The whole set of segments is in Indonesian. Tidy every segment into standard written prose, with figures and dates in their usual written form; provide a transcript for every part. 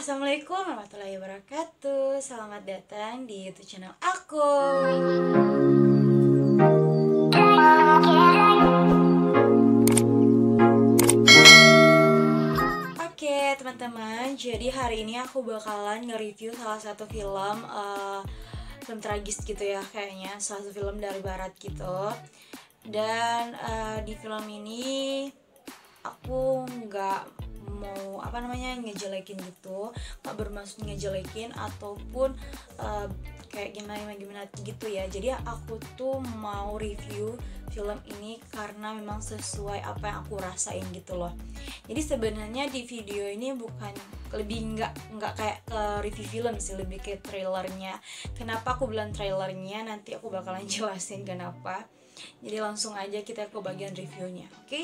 Assalamualaikum warahmatullahi wabarakatuh. Selamat datang di YouTube channel aku. Oke teman-teman, jadi hari ini aku bakalan nge-review salah satu film film tragis gitu ya, kayaknya salah satu film dari barat gitu. Dan di film ini aku nggak mau ngejelekin gitu, nggak bermaksud ngejelekin ataupun kayak gimana gitu ya. Jadi aku tuh mau review film ini karena memang sesuai apa yang aku rasain gitu loh. Jadi sebenarnya di video ini bukan lebih nggak kayak ke review film sih, lebih ke trailernya. Kenapa aku bilang trailernya, nanti aku bakalan jelasin kenapa. Jadi langsung aja kita ke bagian reviewnya, oke?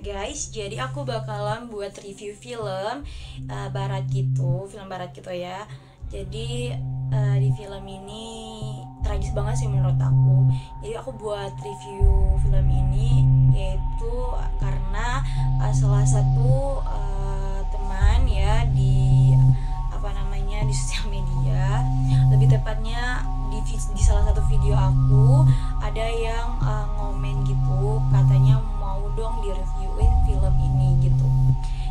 Guys, jadi aku bakalan buat review film barat gitu, film barat gitu ya. Jadi di film ini tragis banget sih menurut aku. Jadi aku buat review film ini yaitu karena salah satu teman ya di di sosial media, lebih tepatnya di salah satu video aku ada yang ngomen gitu, katanya mau dong di-reviewin film ini gitu.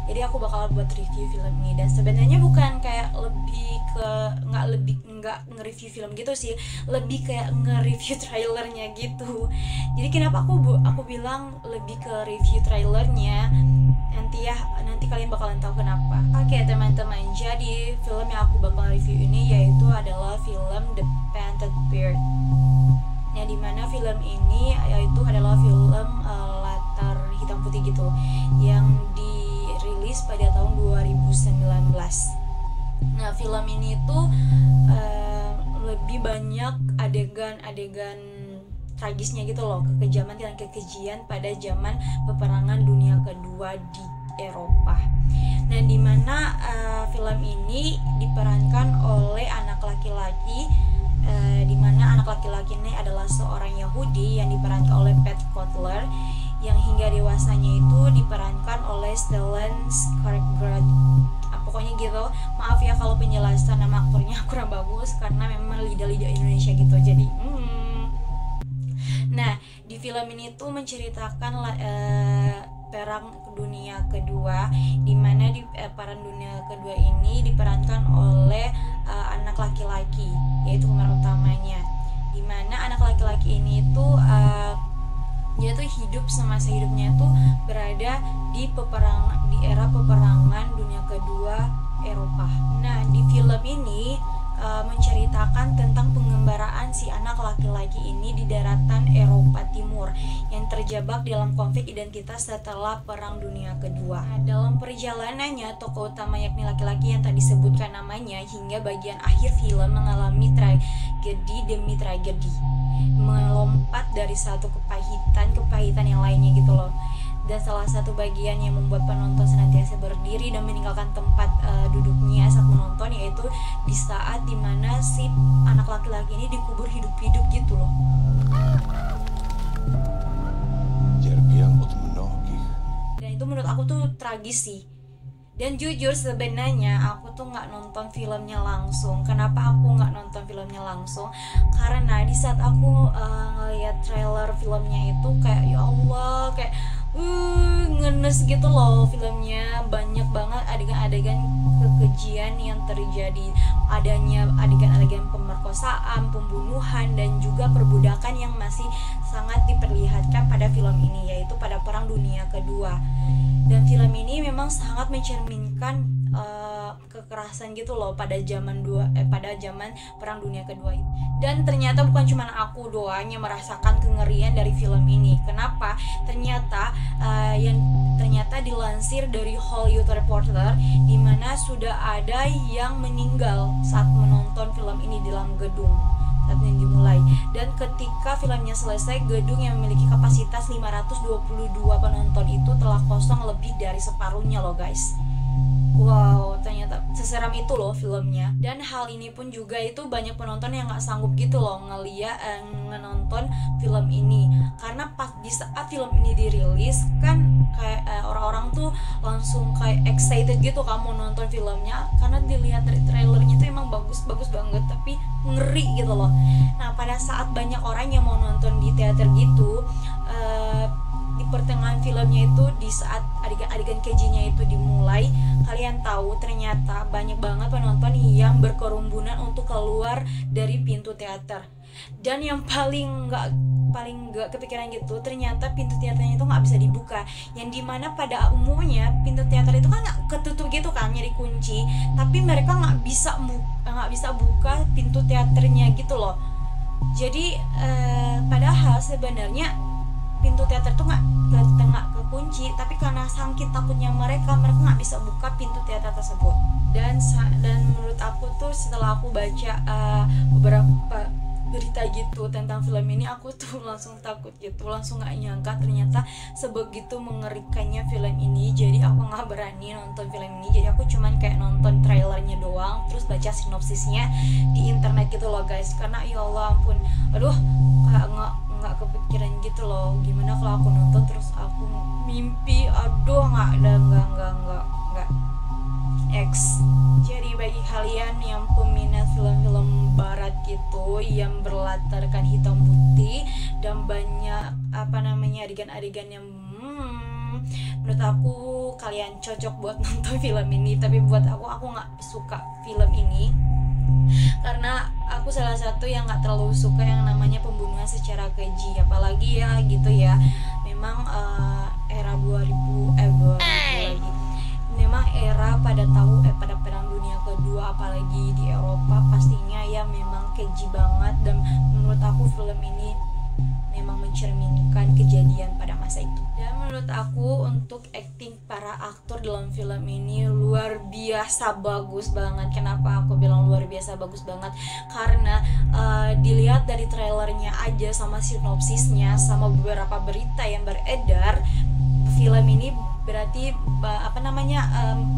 Jadi aku bakal buat review film ini, dan sebenarnya bukan kayak nggak nge-review film gitu sih, lebih kayak nge-review trailernya gitu. Jadi kenapa aku bilang lebih ke review trailernya, nanti kalian bakalan tahu kenapa. Oke teman-teman, jadi film yang aku bakal review ini yaitu adalah film The Painted Beard. Yang dimana film ini yaitu adalah film latar hitam putih gitu, yang dirilis pada tahun 2019. Nah film ini tuh lebih banyak adegan tragisnya gitu loh, kekejaman dan kekejian pada zaman peperangan dunia kedua di Eropa. Nah dimana film ini diperankan oleh anak laki-laki, dimana anak laki-laki ini adalah seorang Yahudi yang diperankan oleh Pat Kotler, yang hingga dewasanya itu diperankan oleh Stellan Skarsgård. Pokoknya gitu, maaf ya kalau penjelasan nama aktornya kurang bagus karena memang lidah-lidah Indonesia gitu. Jadi nah di film ini tuh menceritakan perang dunia kedua, dimana di perang dunia kedua ini diperankan oleh anak laki-laki, yaitu pemeran utamanya. Dimana anak laki-laki ini tuh dia tuh hidup semasa hidupnya tuh berada di era peperangan dunia kedua Eropa. Nah di film ini menceritakan tentang pengembaraan si anak laki-laki ini di daratan Eropa Timur yang terjebak dalam konflik identitas setelah Perang Dunia Kedua. Nah, dalam perjalanannya, tokoh utama yakni laki-laki yang tak disebutkan namanya hingga bagian akhir film mengalami tragedi demi tragedi, melompat dari satu kepahitan yang lainnya gitu loh. Dan salah satu bagian yang membuat penonton senantiasa berdiri dan meninggalkan tempat duduknya saat menonton, yaitu di saat dimana si anak laki-laki ini dikubur hidup-hidup gitu loh. Dan itu menurut aku tuh tragis sih. Dan jujur sebenarnya aku tuh nggak nonton filmnya langsung. Kenapa aku nggak nonton filmnya langsung? Karena di saat aku ngeliat trailer filmnya itu kayak ya Allah, kayak ngenes gitu loh filmnya. Banyak banget adegan-adegan kekejian yang terjadi, adanya adegan-adegan pemerkosaan, pembunuhan, dan juga perbudakan yang masih sangat diperlihatkan pada film ini, yaitu pada Perang Dunia Kedua. Dan film ini memang sangat mencerminkan kekerasan gitu loh pada zaman Perang Dunia Kedua itu. Dan ternyata bukan cuma aku doang yang merasakan kengerian dari film ini. Kenapa? Ternyata dilansir dari Hollywood Reporter, di mana sudah ada yang meninggal saat menonton film ini di dalam gedung saat ini dimulai. Dan ketika filmnya selesai, gedung yang memiliki kapasitas 522 penonton itu telah kosong lebih dari separuhnya loh guys. seseram itu loh filmnya. Dan hal ini pun juga itu banyak penonton yang nggak sanggup gitu loh nonton film ini, karena pas di saat film ini dirilis kan kayak orang-orang tuh langsung kayak excited gitu kamu nonton filmnya, karena dilihat dari trailernya itu emang bagus banget tapi ngeri gitu loh. Nah pada saat banyak orang yang mau nonton di teater gitu, di pertengahan filmnya itu, di saat adegan kejinya itu dimulai, kalian tahu ternyata banyak banget penonton yang berkerumbunan untuk keluar dari pintu teater. Dan yang paling nggak kepikiran gitu, ternyata pintu teaternya itu nggak bisa dibuka, yang dimana pada umumnya pintu teater itu kan nggak ketutup gitu kan, nyari kunci, tapi mereka nggak bisa buka pintu teaternya gitu loh. Jadi padahal sebenarnya pintu teater tuh nggak kekunci, tapi karena saking takutnya mereka nggak bisa buka pintu teater tersebut. Dan menurut aku tuh setelah aku baca beberapa berita gitu tentang film ini, aku tuh langsung takut gitu, langsung nggak nyangka ternyata sebegitu mengerikannya film ini. Jadi aku nggak berani nonton film ini, jadi aku cuman kayak nonton trailernya doang, terus baca sinopsisnya di internet gitu loh guys. Karena ya Allah ampun, aduh kayak nggak kepikiran gitu loh, gimana kalau aku nonton terus aku mimpi, aduh nggak X. Jadi bagi kalian yang peminat film-film barat gitu yang berlatarkan hitam putih dan banyak adegan-adegan yang menurut aku kalian cocok buat nonton film ini. Tapi buat aku nggak suka film ini karena aku salah satu yang nggak terlalu suka yang namanya pembunuhan secara keji, apalagi ya gitu ya. Memang era 2000 lagi. Memang era pada perang dunia kedua, apalagi di Eropa, pastinya ya memang keji banget. Dan menurut aku film ini memang mencerminkan kejadian pada masa itu. Dan menurut aku untuk acting para aktor dalam film ini luar biasa bagus banget. Kenapa aku bilang luar biasa bagus banget? Karena dilihat dari trailernya aja, sama sinopsisnya, sama beberapa berita yang beredar, film ini berarti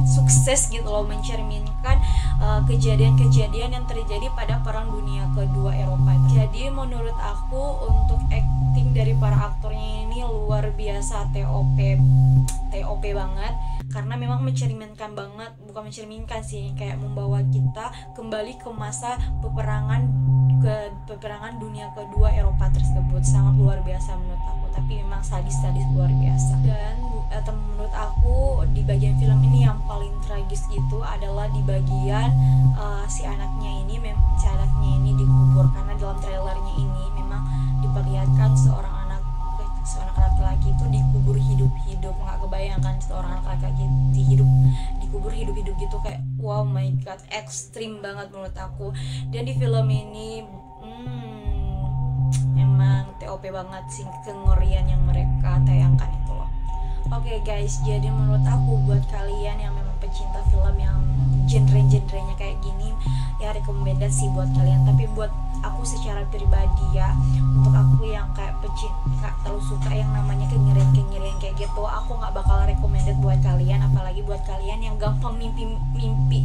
sukses gitu loh, mencerminkan kejadian-kejadian yang terjadi pada perang dunia kedua Eropa. Jadi menurut aku untuk acting dari para aktornya ini luar biasa, TOP banget, karena memang mencerminkan banget, bukan mencerminkan sih, kayak membawa kita kembali ke masa peperangan dunia kedua Eropa tersebut. Sangat luar biasa menurut aku, tapi memang sadis luar biasa. Dan menurut aku di bagian film ini yang paling tragis gitu adalah di bagian si anaknya ini dikubur. Karena dalam trailernya ini memang diperlihatkan seorang anak laki-laki itu dikubur hidup-hidup. Nggak kebayangkan seorang anak laki-laki dikubur hidup-hidup gitu, kayak wow my god, ekstrim banget menurut aku. Dan di film ini emang TOP banget sih kengerian yang mereka tayangkan itu loh. Oke guys, jadi menurut aku buat kalian yang memang pecinta film yang genre-genrenya kayak gini, ya rekomendasi buat kalian. Tapi buat aku secara pribadi ya, untuk aku yang kayak nggak terlalu suka yang namanya kengerian kayak gitu, aku nggak bakal recommended buat kalian. Apalagi buat kalian yang gampang mimpi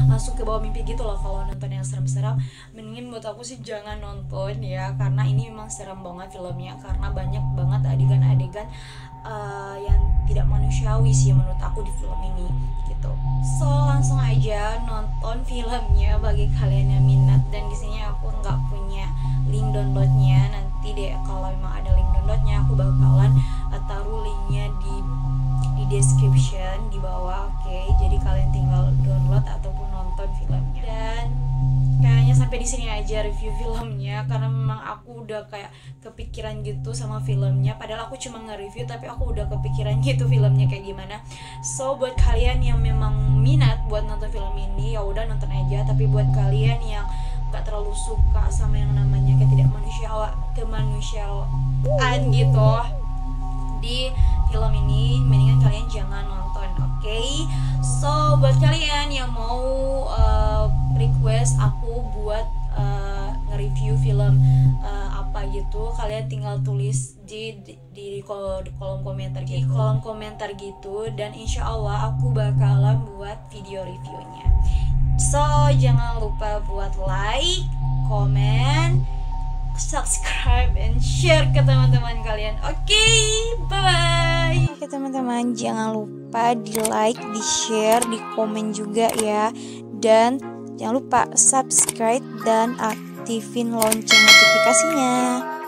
langsung ke bawah mimpi gitu loh kalau nonton yang serem-serem, mendingin buat aku sih jangan nonton ya, karena ini memang serem banget filmnya, karena banyak banget adegan-adegan yang tidak manusiawi sih menurut aku di film ini gitu. So langsung aja nonton filmnya bagi kalian yang minat. Dan di sini aku nggak punya link downloadnya, nanti deh kalau memang ada link downloadnya aku bakalan taruh linknya di description di bawah. Oke, jadi kalian tinggal download ataupun nonton filmnya. Dan kayaknya sampai di sini aja review filmnya, karena memang aku udah kayak kepikiran gitu sama filmnya. Padahal aku cuma nge-review, tapi aku udah kepikiran gitu filmnya kayak gimana. So buat kalian yang memang minat buat nonton film ini, ya udah nonton aja. Tapi buat kalian yang gak terlalu suka sama yang namanya kemanusiaan gitu di film ini, mendingan kalian jangan nonton. Oke? So buat kalian yang mau request aku buat nge-review film apa gitu, kalian tinggal tulis di kolom komentar gitu, dan insya Allah aku bakalan buat video reviewnya. jangan lupa buat like, comment, subscribe, and share ke teman-teman kalian. Oke, bye-bye. Oke teman-teman, jangan lupa di like, di share, di komen juga ya. Dan jangan lupa subscribe dan aktifin lonceng notifikasinya.